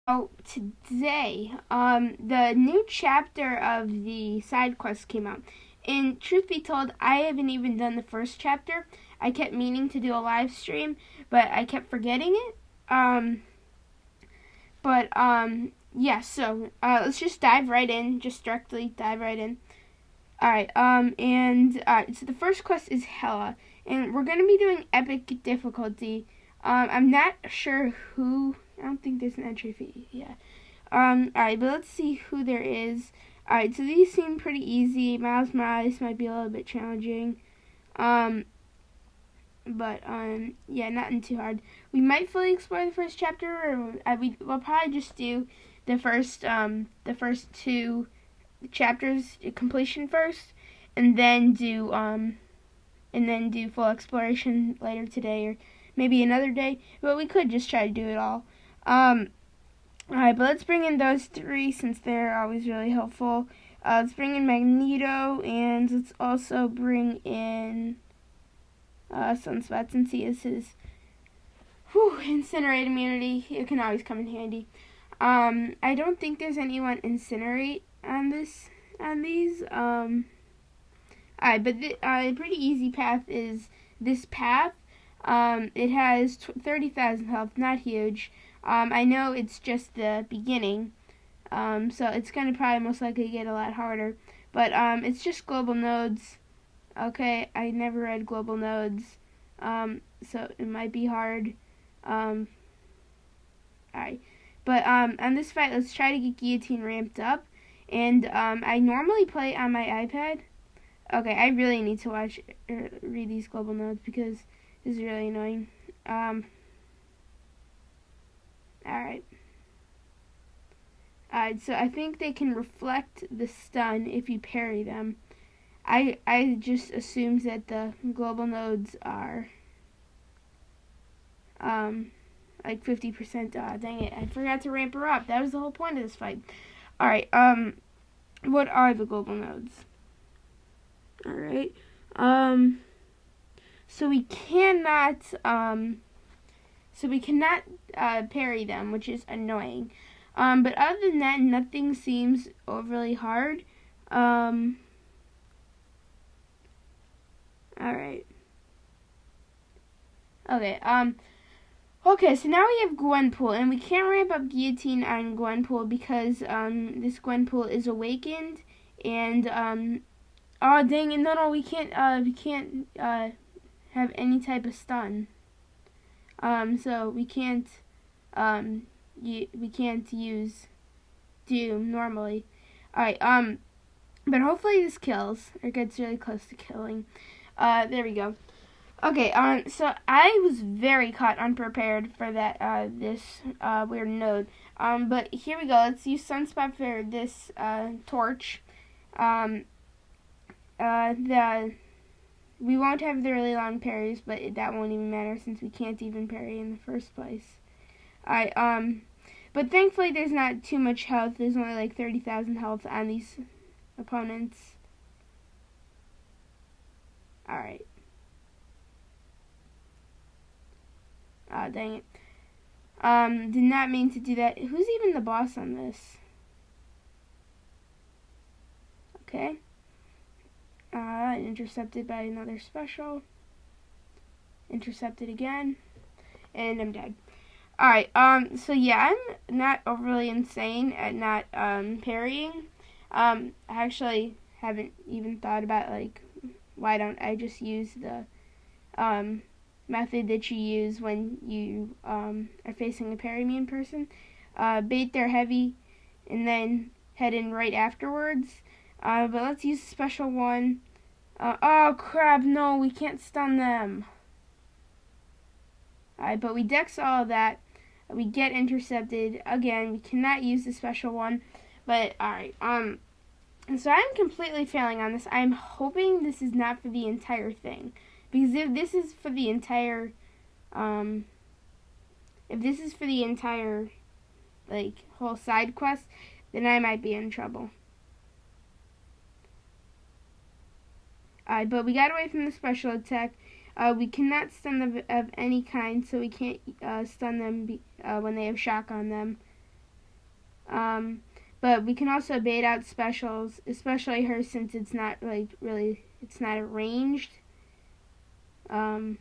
Oh, today, the new chapter of the side quest came out. And truth be told, I haven't even done the first chapter. I kept meaning to do a live stream, but I kept forgetting it. Yeah, so, let's just dive right in. Just directly dive right in. Alright, so the first quest is Hella. And we're gonna be doing epic difficulty. I'm not sure who. I don't think there's an entry fee. Yeah. Alright, but let's see who there is. Alright, so these seem pretty easy. Miles Morales might be a little bit challenging. Yeah, nothing too hard. We might fully explore the first chapter, or we'll probably just do the first two chapters completion first, and then do full exploration later today, or maybe another day. But we could just try to do it all. Alright, but let's bring in those three since they're always really helpful. Let's bring in Magneto, and let's also bring in Sunspot since he is his incinerate immunity. It can always come in handy. I don't think there's anyone incinerate on these. Alright, but the pretty easy path is this path. It has 30,000 health, not huge. I know it's just the beginning, so it's gonna probably most likely get a lot harder. But it's just global nodes. Okay, I never read global nodes, so it might be hard. Alright, but on this fight, let's try to get Guillotine ramped up. And I normally play on my iPad. Okay, I really need to read these global nodes because this is really annoying. Alright. So I think they can reflect the stun if you parry them. I just assumed that the global nodes are like 50%. Dang it, I forgot to ramp her up. That was the whole point of this fight. Alright, what are the global nodes? Alright. So we cannot parry them, which is annoying. But other than that, nothing seems overly hard. Alright. Okay, so now we have Gwenpool, and we can't ramp up Guillotine on Gwenpool because, this Gwenpool is awakened, and, oh, dang it, no, we can't, have any type of stun. So we can't use Doom normally. Alright, but hopefully this kills, or gets really close to killing. There we go. Okay, so I was very caught unprepared for that, this weird node. But here we go. Let's use Sunspot for this, torch. We won't have the really long parries, but that won't even matter since we can't even parry in the first place. But thankfully there's not too much health. There's only like 30,000 health on these opponents. Alright. Dang it. Did not mean to do that. Who's even the boss on this? Okay. Intercepted by another special. Intercepted again. And I'm dead. Alright, so yeah, I'm not overly insane at not, parrying. I actually haven't even thought about, like, why don't I just use the, method that you use when you, are facing a parry me in person. Bait their heavy, and then head in right afterwards. But let's use a special one. Oh crap, no, we can't stun them. Alright, but we dex all of that. We get intercepted. Again, we cannot use the special one. But, alright, so I'm completely failing on this. I'm hoping this is not for the entire thing. Because if this is for the entire, like, whole side quest, then I might be in trouble. But we got away from the special attack. We cannot stun them of any kind, so we can't stun them when they have shock on them. But we can also bait out specials, especially her, since it's not like really, it's not arranged. Alright.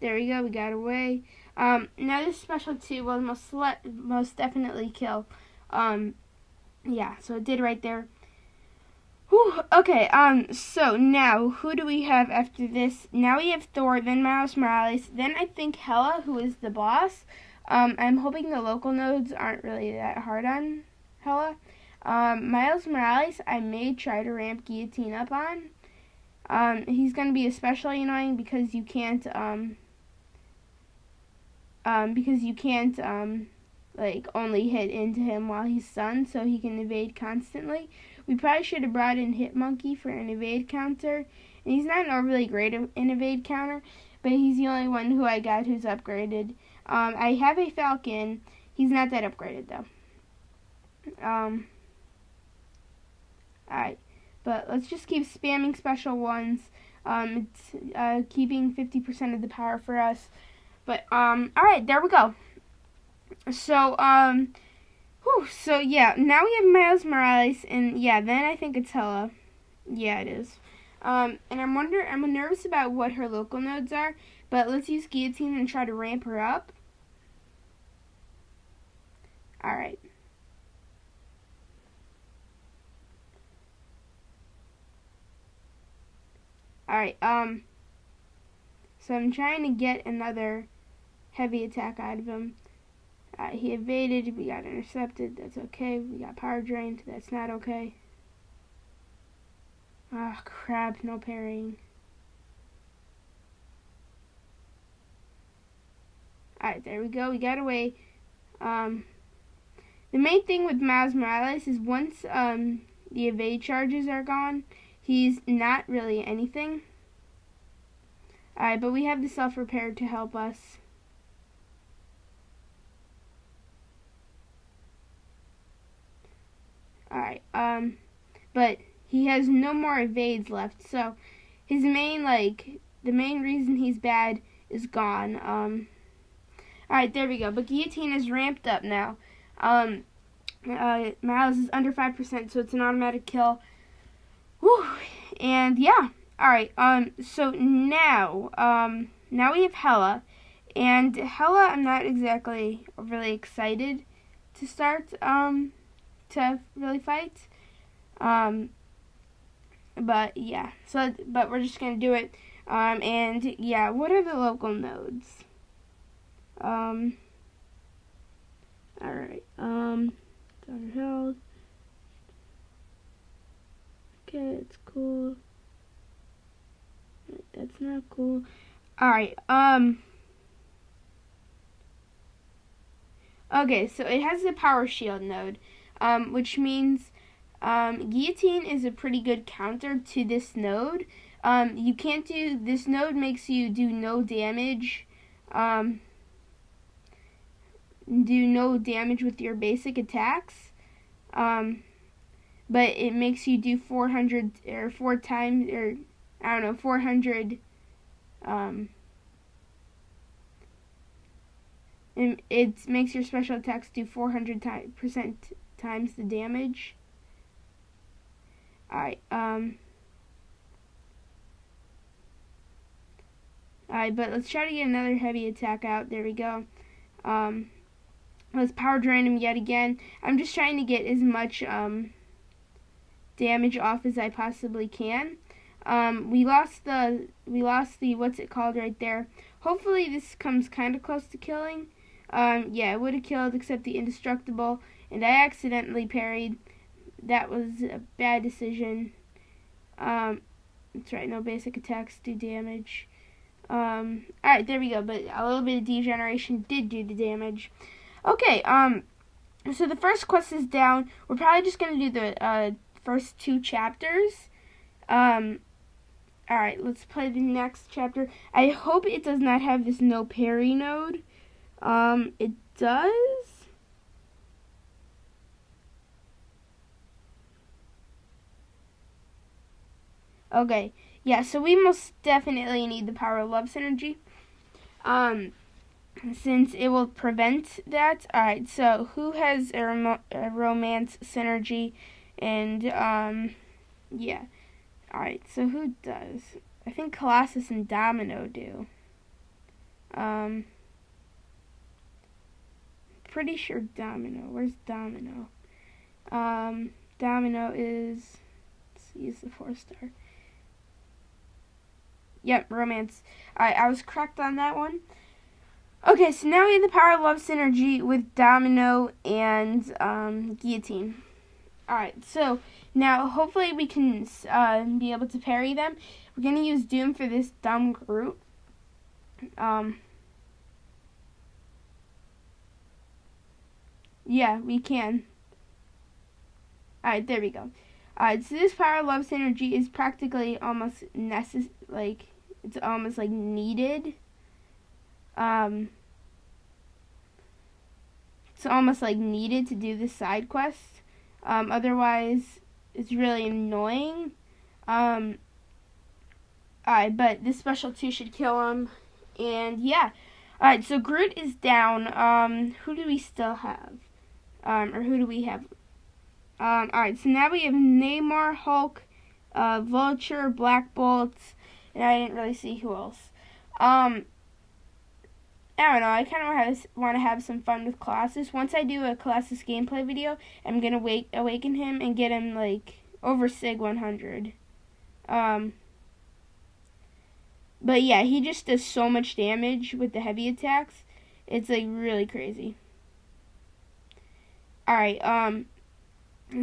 There we go, we got away. Now this special 2 will most definitely kill. Yeah, so it did right there. Whew, okay, so now, who do we have after this? Now we have Thor, then Miles Morales, then I think Hela, who is the boss. I'm hoping the local nodes aren't really that hard on Hela. Miles Morales, I may try to ramp Guillotine up on. He's going to be especially annoying because you can't, like, only hit into him while he's stunned, so he can evade constantly. We probably should have brought in Hit Monkey for an evade counter. And he's not an overly great in evade counter, but he's the only one who I got who's upgraded. I have a Falcon. He's not that upgraded, though. Alright. But let's just keep spamming special ones. It's keeping 50% of the power for us. But, alright, there we go. So, so yeah, now we have Miles Morales, and yeah, then I think it's Hela. Yeah, it is. And I'm nervous about what her local nodes are, but let's use Guillotine and try to ramp her up. Alright. Alright, so I'm trying to get another heavy attack out of him. He evaded, we got intercepted, that's okay. We got power drained, that's not okay. Ah, crap, no parrying. Alright, there we go, we got away. The main thing with Miles Morales is once the evade charges are gone, he's not really anything. Alright, but we have the self-repair to help us. Alright, but he has no more evades left, so his main, the main reason he's bad is gone. Alright, there we go, but Guillotine is ramped up now. Miles is under 5%, so it's an automatic kill. Whew, and yeah, alright, so now we have Hela, and Hela I'm not exactly really excited to start, to really fight. But yeah, but we're just gonna do it. And yeah, what are the local nodes? Alright, Dr. Held. Okay, it's cool. That's not cool. Alright, okay, so it has the power shield node. Which means Guillotine is a pretty good counter to this node. You can't do, this node makes you do no damage, with your basic attacks, but it makes you do 400, or 4 times, or I don't know, 400, it makes your special attacks do 400% times the damage. Alright, but let's try to get another heavy attack out. There we go. Let's power drain him yet again. I'm just trying to get as much damage off as I possibly can. We lost the what's it called right there. Hopefully this comes kind of close to killing. Yeah, it would have killed except the indestructible, and I accidentally parried. That was a bad decision. That's right, no basic attacks do damage. Alright, there we go, but a little bit of degeneration did do the damage. Okay, so the first quest is down. We're probably just gonna do the first 2 chapters. Alright, let's play the next chapter. I hope it does not have this no parry node. It does. Okay, yeah, so we most definitely need the power of love synergy. Since it will prevent that. Alright, so who has a romance synergy? And, yeah. Alright, so who does? I think Colossus and Domino do. Pretty sure Domino. Where's Domino? Domino is... Let's use the 4-star. Yep, romance. Alright, I was correct on that one. Okay, so now we have the power of love synergy with Domino and Guillotine. Alright, so now hopefully we can be able to parry them. We're going to use Doom for this dumb Groot. Yeah, we can. Alright, there we go. So this power of love synergy is practically almost it's almost like needed. It's almost like needed to do this side quest. Otherwise, it's really annoying. But this special 2 should kill him. And yeah. Alright, so Groot is down. Who do we still have? Or who do we have? Alright, so now we have Namor, Hulk, Vulture, Black Bolt, and I didn't really see who else. I don't know, I kind of want to have some fun with Colossus. Once I do a Colossus gameplay video, I'm going to awaken him and get him, like, over Sig 100. But yeah, he just does so much damage with the heavy attacks. It's, like, really crazy. Alright,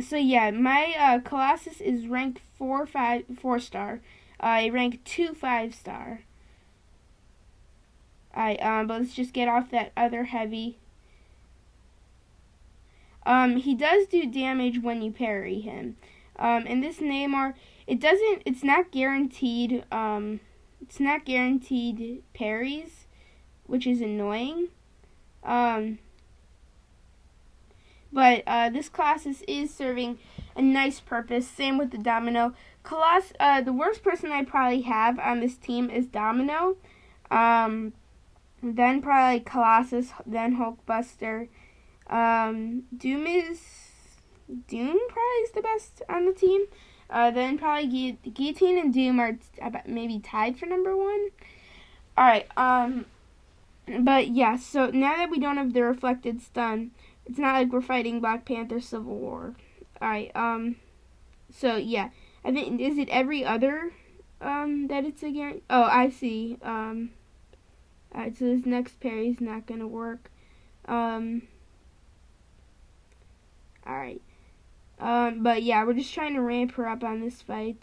so yeah, my Colossus is ranked 4-star. I rank 2 5-star. Alright, but let's just get off that other heavy. He does do damage when you parry him. And this Namor, it's not guaranteed parries, which is annoying. But this Colossus is serving a nice purpose. Same with the Domino. The worst person I probably have on this team is Domino. Then probably Colossus. Then Hulkbuster. Doom probably is the best on the team. Then probably Guillotine and Doom are maybe tied for number 1. Alright, but yeah, so now that we don't have the reflected stun, it's not like we're fighting Black Panther Civil War. Alright, so yeah, I think, is it every other, that it's again? Oh, I see, alright, so this next parry's not gonna work. Alright, but yeah, we're just trying to ramp her up on this fight.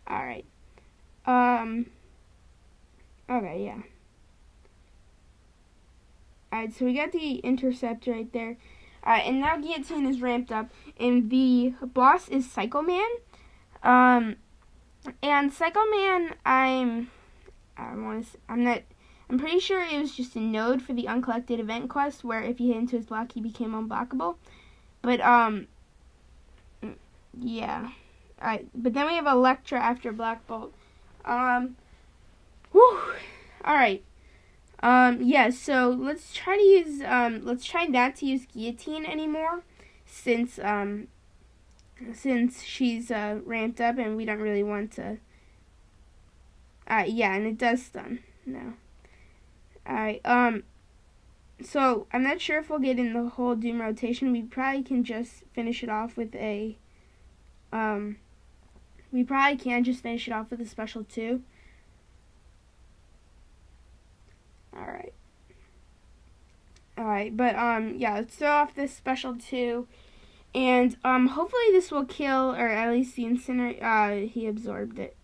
Alright, okay, yeah. Alright, so we got the intercept right there. Alright, and now Guillotine is ramped up, and the boss is Psycho Man. And Psycho Man, I'm pretty sure it was just a node for the uncollected event quest, where if you hit into his block, he became unblockable. But, yeah. Alright, but then we have Elektra after Black Bolt. Alright. Yeah, so let's try not to use Guillotine anymore, since she's, ramped up and we don't really want to, yeah, and it does stun, no. Alright, so I'm not sure if we'll get in the whole Doom rotation. We probably can just finish it off with a, special 2. Alright, but, yeah, let's throw off this special 2, and, hopefully this will kill, or at least the Incinerate, he absorbed it.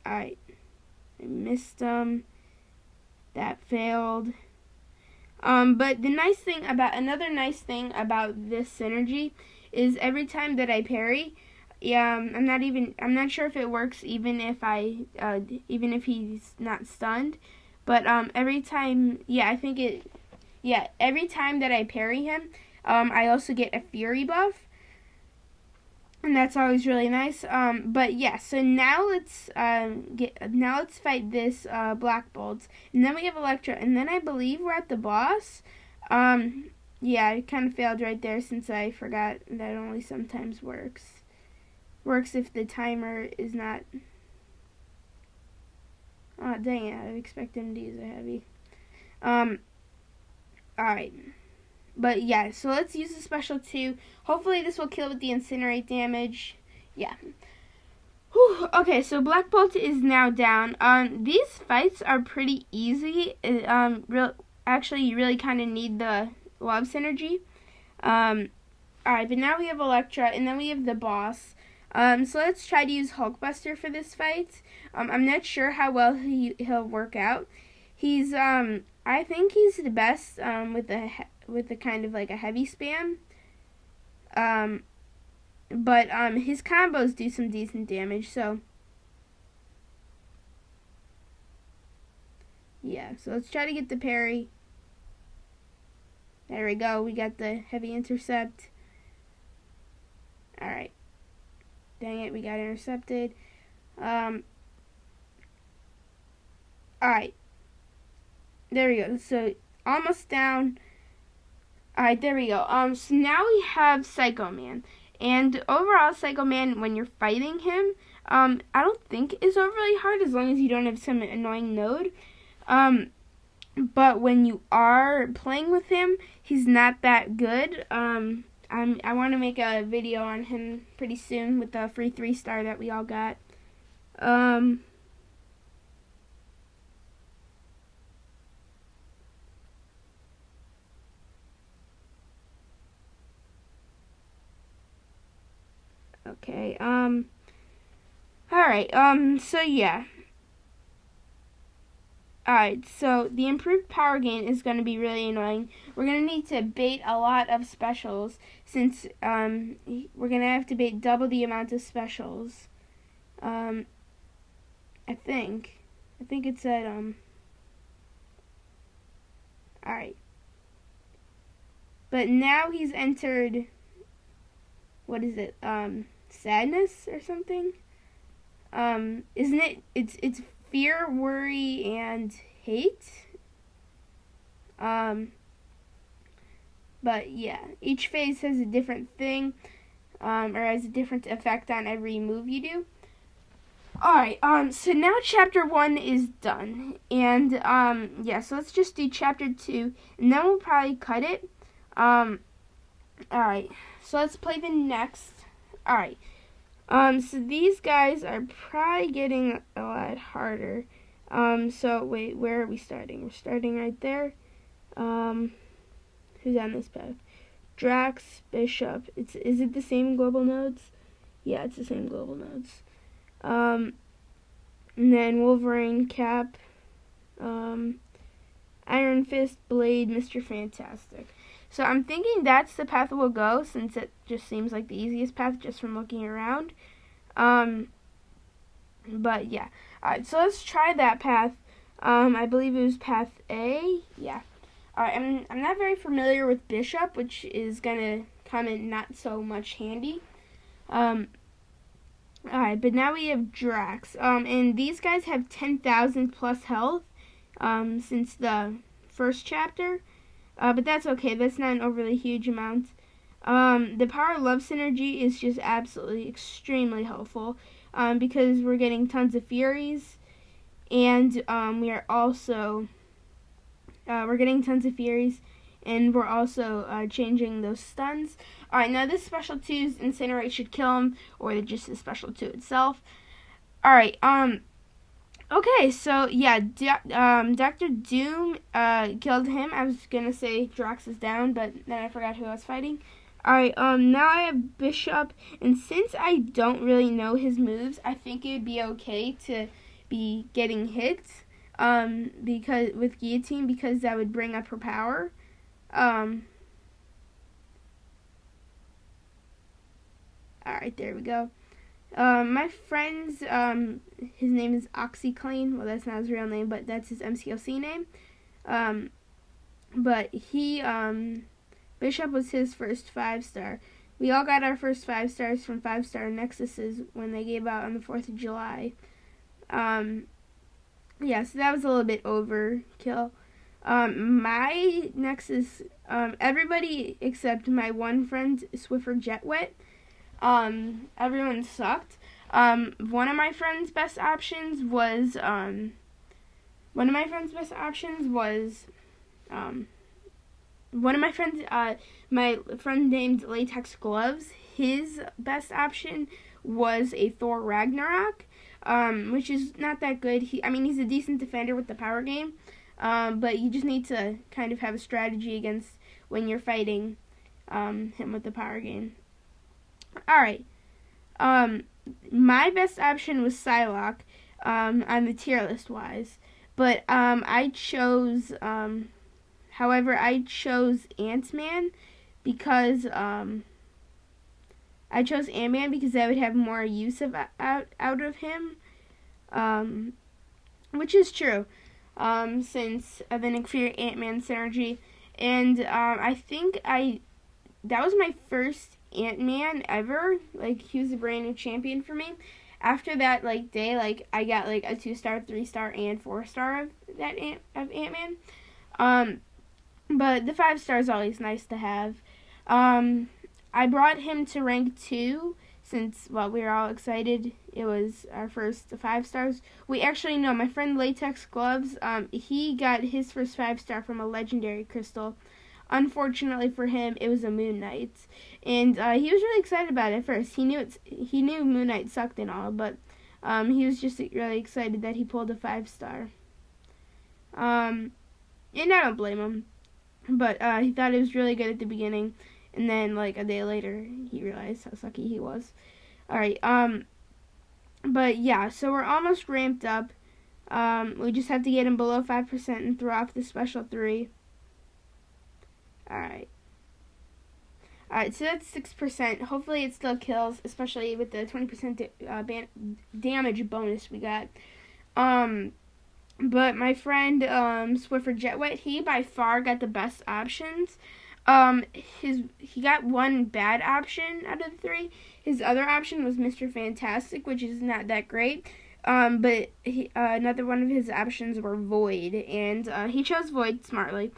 Alright, I missed him, that failed, but another nice thing about this synergy is every time that I parry, I'm not sure if it works even if he's not stunned, but every time that I parry him, I also get a Fury buff, and that's always really nice. But yeah, so now let's fight this Black Bolt, and then we have Electra, and then I believe we're at the boss. Yeah, I kind of failed right there since I forgot that only sometimes works if the timer is not. Oh dang it! I expected him to use a heavy. Alright. But yeah, so let's use the special 2. Hopefully this will kill with the incinerate damage. Yeah. Whew. Okay, so Black Bolt is now down. These fights are pretty easy. Actually, you really kind of need the love synergy. Alright, but now we have Electra, and then we have the boss. So let's try to use Hulkbuster for this fight. I'm not sure how well he'll work out. He's I think he's the best with the kind of like a heavy spam. But his combos do some decent damage, so yeah, so let's try to get the parry. There we go, we got the heavy intercept. Alright. Dang it, we got intercepted. Alright. There we go. So almost down. Alright, there we go. So now we have Psycho Man. And overall, Psycho Man, when you're fighting him, I don't think is overly hard as long as you don't have some annoying node. But when you are playing with him, he's not that good. I want to make a video on him pretty soon with the free 3-star that we all got. Okay, alright, so yeah. Alright, so the improved power gain is going to be really annoying. We're going to need to bait a lot of specials, since, we're going to have to bait double the amount of specials. I think it said, alright. But now he's entered, what is it, sadness or something? Isn't it, it's fear, worry, and hate. But yeah, each phase has a different thing, or has a different effect on every move you do. Alright, so now chapter 1 is done, and, yeah, so let's just do chapter 2, and then we'll probably cut it. Alright, so let's play the next. Alright. So these guys are probably getting a lot harder. So wait, where are we starting? We're starting right there. Who's on this path? Drax, Bishop. Is it the same global nodes? Yeah, it's the same global nodes. And then Wolverine, Cap, Iron Fist, Blade, Mr. Fantastic. So I'm thinking that's the path we'll go, since it just seems like the easiest path just from looking around. But yeah. Alright, so let's try that path. I believe it was path A. Yeah. Alright, I'm not very familiar with Bishop, which is gonna come in not so much handy. Alright, but now we have Drax. And these guys have 10,000 plus health, since the first chapter. But that's okay. That's not an overly huge amount. The power love synergy is just absolutely extremely helpful, because we're getting tons of furies, and we are also we're getting tons of furies, and we're also changing those stuns. Alright, now this special 2's incinerate should kill him, or just the special 2 itself. Alright, okay, so yeah, Dr. Doom killed him. I was gonna say Drax is down, but then I forgot who I was fighting. Alright, now I have Bishop, and since I don't really know his moves, I think it would be okay to be getting hit, because with Guillotine, because that would bring up her power. Alright, there we go. My friend's, his name is OxyClean. Well, that's not his real name, but that's his MCOC name. But he Bishop was his first 5-star. We all got our first 5 stars from 5-star Nexuses when they gave out on the 4th of July. Yeah, so that was a little bit overkill. My Nexus, everybody except my one friend, Swiffer Jetwet, everyone sucked. One of my friend's best options was, my friend named Latex Gloves, his best option was a Thor Ragnarok, which is not that good. He's a decent defender with the power game, but you just need to kind of have a strategy against when you're fighting him with the power game. Alright, my best option was Psylocke on the tier list wise, but I chose Ant-Man because I would have more use out of him, which is true, since of the Nick Fury Ant-Man synergy, and I think that was my first Ant-Man ever. Like, he was a brand new champion for me. After that day, I got a 2-star, 3-star, and 4-star of Ant-Man. But the 5-star is always nice to have. I brought him to rank 2 since, we were all excited. It was our first 5 stars. We actually know my friend Latex Gloves, he got his first 5-star from a legendary crystal. Unfortunately for him, it was a Moon Knight. And he was really excited about it at first. He knew Moon Knight sucked and all, but he was just really excited that he pulled a 5-star. And I don't blame him. But he thought it was really good at the beginning, and then a day later he realized how sucky he was. Alright, but yeah, so we're almost ramped up. We just have to get him below 5% and throw off the special 3. Alright, so that's 6%. Hopefully it still kills, especially with the 20% damage bonus we got. But my friend Swiffer Jetwet, he by far got the best options. He got one bad option out of the 3. His other option was Mr. Fantastic, which is not that great. But another one of his options were Void, and he chose Void smartly.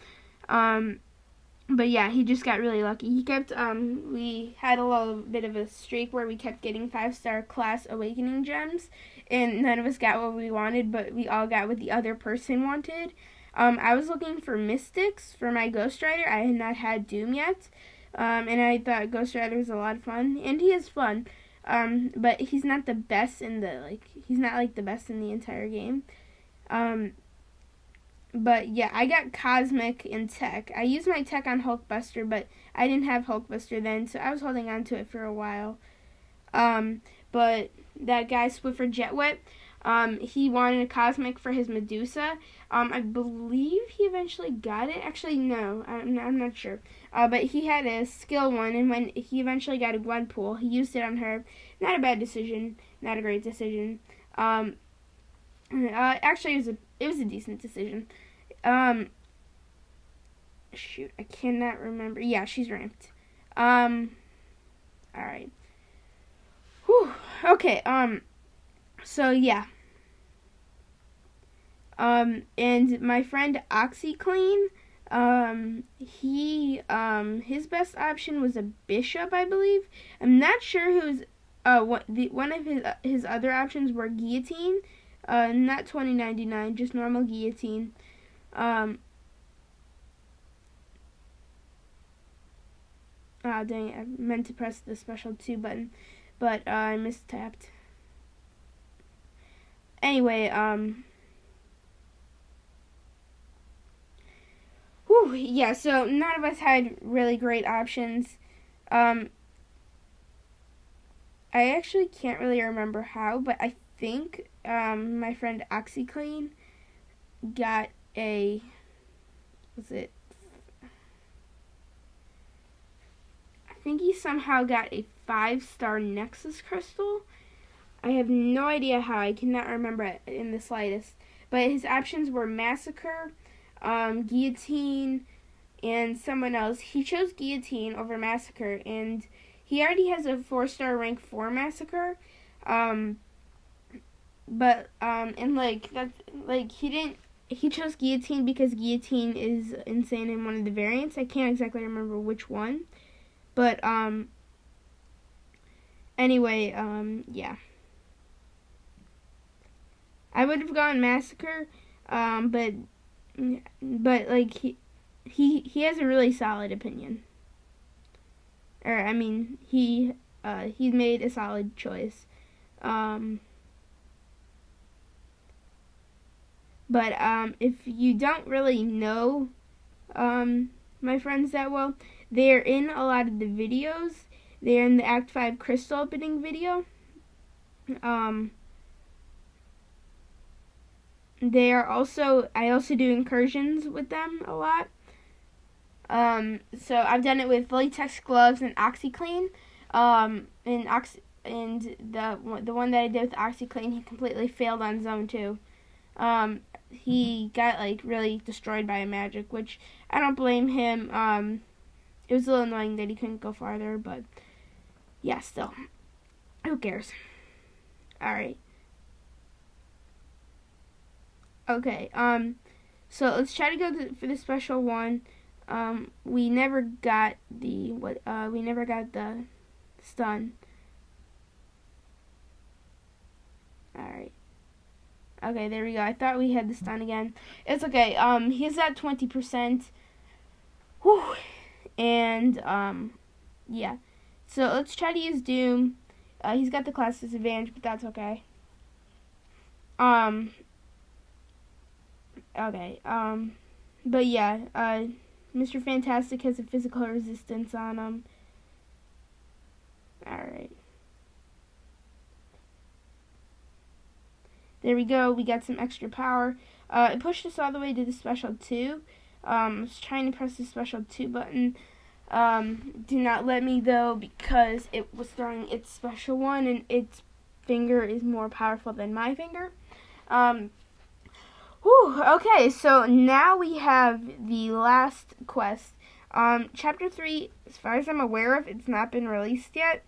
But yeah, he just got really lucky. He kept we had a little bit of a streak where we kept getting 5-star class awakening gems, and none of us got what we wanted, but we all got what the other person wanted. I was looking for Mystics for my Ghost Rider. I had not had Doom yet, and I thought Ghost Rider was a lot of fun, and he is fun. But he's not the best in the he's not the best in the entire game. But yeah, I got Cosmic and Tech. I used my Tech on Hulkbuster, but I didn't have Hulkbuster then, so I was holding on to it for a while. But that guy, Swiffer Jetwet, he wanted a Cosmic for his Medusa. I believe he eventually got it. Actually, no, I'm not sure. But he had a skill one, and when he eventually got a Gwenpool, he used it on her. Not a bad decision. Not a great decision. Actually, it was a decent decision. Shoot, I cannot remember. Yeah, she's ranked. Alright. Whew. Okay, so yeah. And my friend OxyClean, his best option was a Bishop, I believe. I'm not sure who's, one of his other options were Guillotine. Not 2099, just normal Guillotine. Dang it, I meant to press the special 2 button, but I mistapped. Anyway, yeah, so none of us had really great options. I actually can't really remember how, but I think my friend OxyClean got I think he somehow got a 5-star Nexus Crystal. I have no idea how. I cannot remember it in the slightest. But his options were Massacre, Guillotine, and someone else. He chose Guillotine over Massacre, and he already has a 4-star rank for Massacre. And like that's like he chose Guillotine because Guillotine is insane in one of the variants. I can't exactly remember which one, but anyway, yeah. I would have gone Massacre, but like he has a really solid opinion. Or I mean, he made a solid choice. But if you don't really know my friends that well, they're in a lot of the videos. They're in the Act 5 crystal opening video. They are also, I also do incursions with them a lot. So I've done it with latex gloves and OxyClean. And the one that I did with OxyClean, he completely failed on zone 2. He got like really destroyed by a magic, which I don't blame him. It was a little annoying that he couldn't go farther, but yeah, still, who cares? All right. Okay. So let's try to go for the special one. We never got the stun. All right. Okay, there we go. I thought we had the stun again. It's okay. He's at 20%. Whew. And yeah. So let's try to use Doom. He's got the class disadvantage, but that's okay. Okay. But yeah. Mr. Fantastic has a physical resistance on him. All right. There we go. We got some extra power. It pushed us all the way to the special 2. I was trying to press the special 2 button. Do not let me though, because it was throwing its special 1, and its finger is more powerful than my finger. Okay, so now we have the last quest. Chapter 3, as far as I'm aware of, it's not been released yet.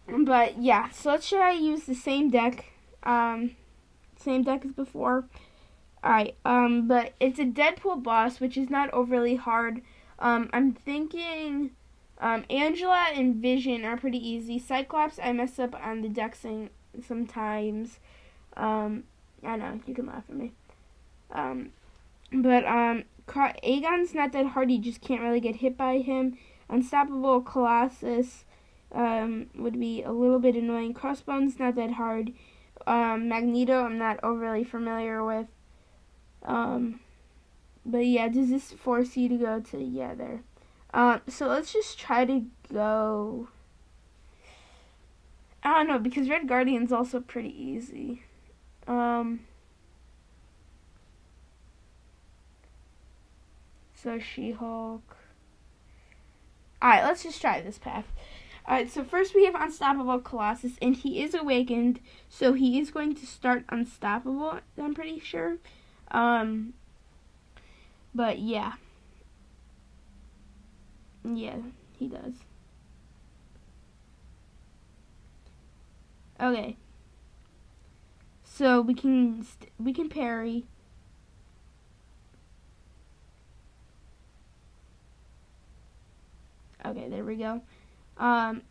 But yeah, so let's try to use the same deck. Same deck as before. Alright, but it's a Deadpool boss, which is not overly hard. I'm thinking Angela and Vision are pretty easy. Cyclops, I mess up on the dexing sometimes. I know, you can laugh at me. But Aegon's not that hard, you just can't really get hit by him. Unstoppable Colossus would be a little bit annoying. Crossbone's not that hard. Magneto, I'm not overly familiar with. But yeah, does this force you to go to, yeah, there. So let's just try to go, I don't know, because Red Guardian's also pretty easy. So She-Hulk. Alright, let's just try this path. Alright, so first we have Unstoppable Colossus, and he is awakened, so he is going to start unstoppable, I'm pretty sure. But yeah. Yeah, he does. Okay. So we can parry. Okay, there we go. Alright,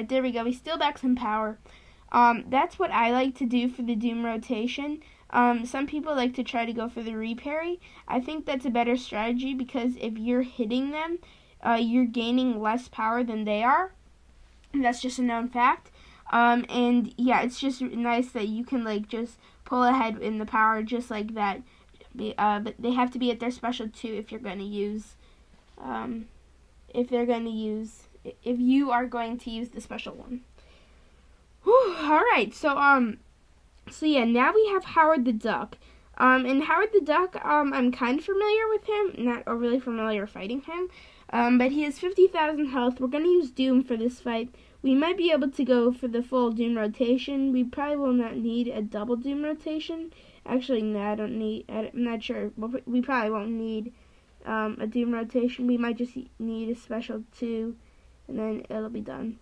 there we go. We steal back some power. That's what I like to do for the Doom rotation. Some people like to try to go for the reparry. I think that's a better strategy because if you're hitting them, you're gaining less power than they are. That's just a known fact. And yeah, it's just nice that you can like just pull ahead in the power just like that. But they have to be at their special 2 if you're going to use, if you are going to use the special one. Whew, alright, so yeah, now we have Howard the Duck. And Howard the Duck, I'm kind of familiar with him, not overly familiar fighting him. But he has 50,000 health. We're going to use Doom for this fight. We might be able to go for the full Doom rotation. We probably will not need a double Doom rotation, Actually, no, I'm not sure. We probably won't need a Doom rotation. We might just need a special 2, and then it'll be done.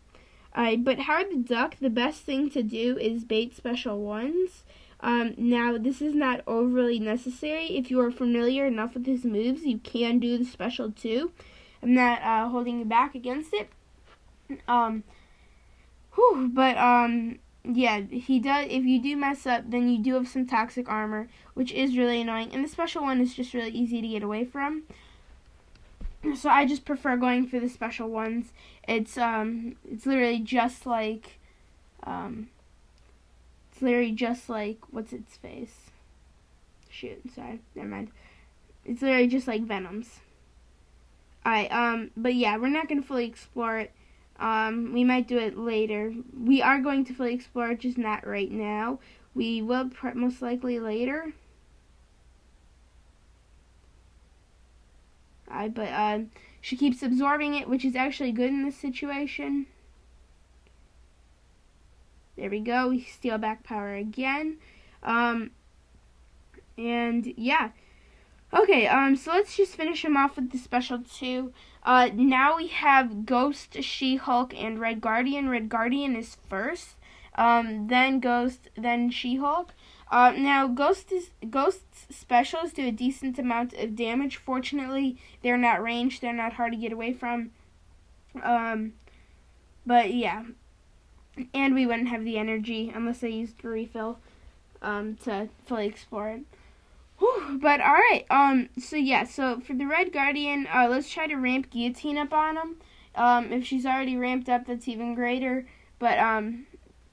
Alright, but Howard the Duck, the best thing to do is bait special 1s. Now, this is not overly necessary. If you are familiar enough with his moves, you can do the special 2. I'm not holding you back against it. Yeah, he does. If you do mess up, then you do have some toxic armor, which is really annoying. And the special 1 is just really easy to get away from. So I just prefer going for the special 1s. It's literally just like, what's its face? Shoot, sorry, never mind. It's literally just like Venom's. Alright, but yeah, we're not gonna fully explore it. We might do it later. We are going to fully explore it, just not right now. We will most likely later. But she keeps absorbing it, which is actually good in this situation. There we go. We steal back power again. And yeah. Okay, so let's just finish him off with the special 2. Now we have Ghost, She-Hulk, and Red Guardian. Red Guardian is first, then Ghost, then She-Hulk. Now, Ghost's specials do a decent amount of damage. Fortunately, they're not ranged. They're not hard to get away from. But, yeah. And we wouldn't have the energy unless I used a refill to fully explore it. Whew, but, alright. So for the Red Guardian, let's try to ramp Guillotine up on him. If she's already ramped up, that's even greater. But,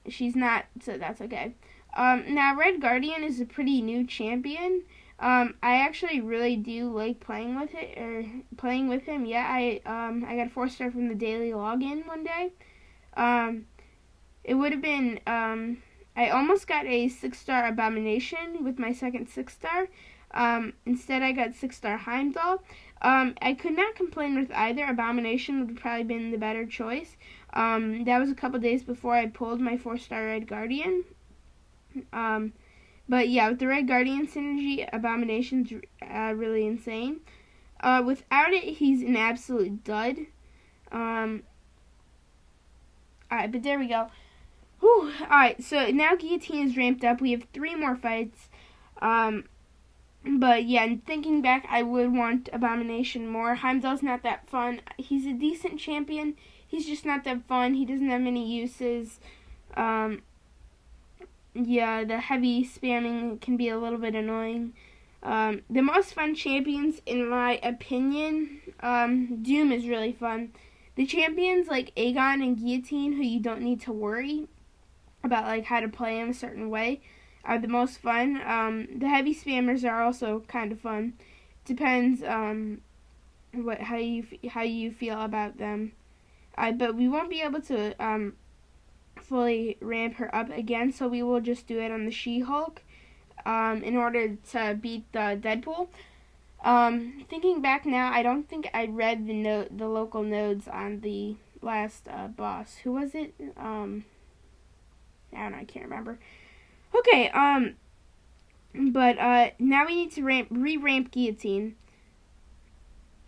she's not, so that's okay. Now, Red Guardian is a pretty new champion. I actually really do like playing with him. Yeah, I got a 4-star from the daily login one day. It would have been, I almost got a 6-star Abomination with my second 6-star. Instead, I got 6-star Heimdall. I could not complain with either. Abomination would have probably been the better choice. That was a couple days before I pulled my 4-star Red Guardian. But yeah, with the Red Guardian synergy, Abomination's really insane. Without it, he's an absolute dud. Alright, but there we go. Whew. Alright, so now Guillotine is ramped up. We have 3 more fights. But yeah, and thinking back, I would want Abomination more. Heimdall's not that fun. He's a decent champion. He's just not that fun. He doesn't have many uses. Yeah, the heavy spamming can be a little bit annoying. The most fun champions, in my opinion, Doom is really fun. The champions like Aegon and Guillotine, who you don't need to worry about like how to play them a certain way, are the most fun. The heavy spammers are also kind of fun. Depends how you feel about them. But we won't be able to fully ramp her up again, so we will just do it on the She-Hulk in order to beat the Deadpool. Thinking back now, I don't think I read the local nodes on the last boss. Who was it? I don't know, I can't remember. Okay, but now we need to re-ramp Guillotine.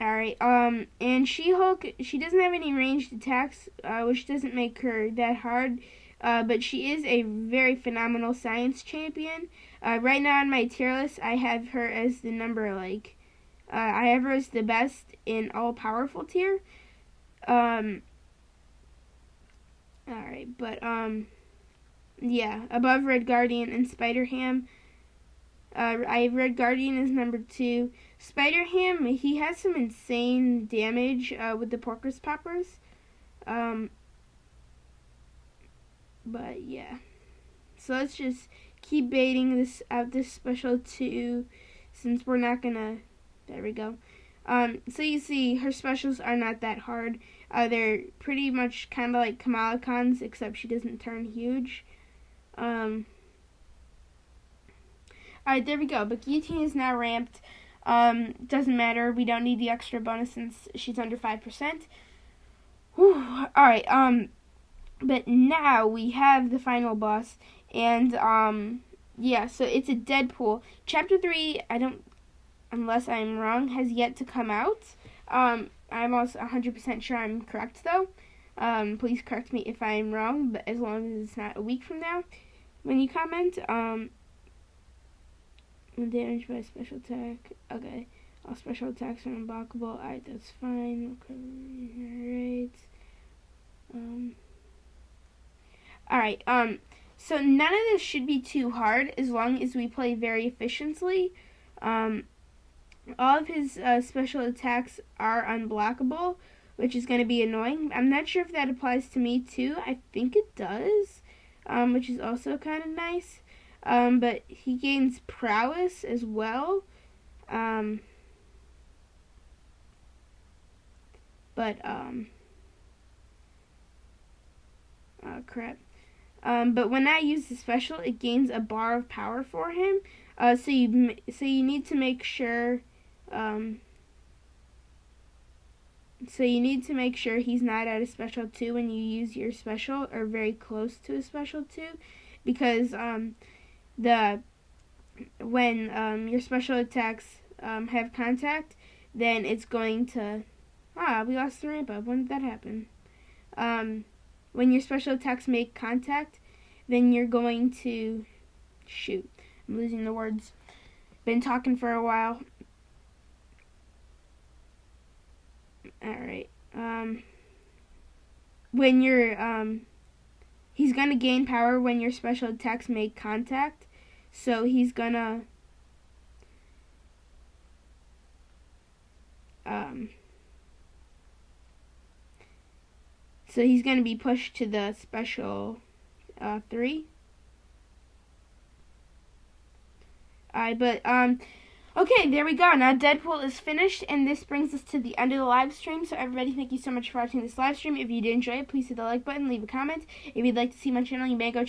Alright, and She-Hulk, she doesn't have any ranged attacks, which doesn't make her that hard, but she is a very phenomenal science champion. Right now on my tier list, I have her as the number, I have her as the best in all-powerful tier. Alright, but, yeah, above Red Guardian and Spider-Ham. I have Red Guardian as number 2. Spider-Ham, he has some insane damage with the Porkers Poppers. But yeah. So let's just keep baiting this special 2 since we're not gonna. There we go. So you see, her specials are not that hard. They're pretty much kind of like Kamala Khan's, except she doesn't turn huge. Alright, there we go. But Guillotine is now ramped. Doesn't matter. We don't need the extra bonus since she's under 5%. Alright, but now we have the final boss. And, Yeah, so it's a Deadpool. Chapter 3, I don't, unless I'm wrong, has yet to come out. I'm also 100% sure I'm correct, though. Please correct me if I'm wrong, but as long as it's not a week from now when you comment. Damaged by special attack. Okay. All special attacks are unblockable. Alright, that's fine. Alright. Alright, so none of this should be too hard as long as we play very efficiently. All of his special attacks are unblockable, which is going to be annoying. I'm not sure if that applies to me too. I think it does, which is also kind of nice. But he gains prowess as well. Oh crap. But when I use the special, it gains a bar of power for him. So you need to make sure. So you need to make sure he's not at a special 2 when you use your special, or very close to a special 2, because when your special attacks have contact, then it's going to we lost the ramp up. When did that happen? When your special attacks make contact, then you're going to shoot. I'm losing the words. Been talking for a while. Alright. When you're he's gonna gain power when your special attacks make contact. So he's gonna be pushed to the special 3. Okay, there we go. Now Deadpool is finished, and this brings us to the end of the live stream. So everybody, thank you so much for watching this live stream. If you did enjoy it, please hit the like button, leave a comment. If you'd like to see my channel, you may go check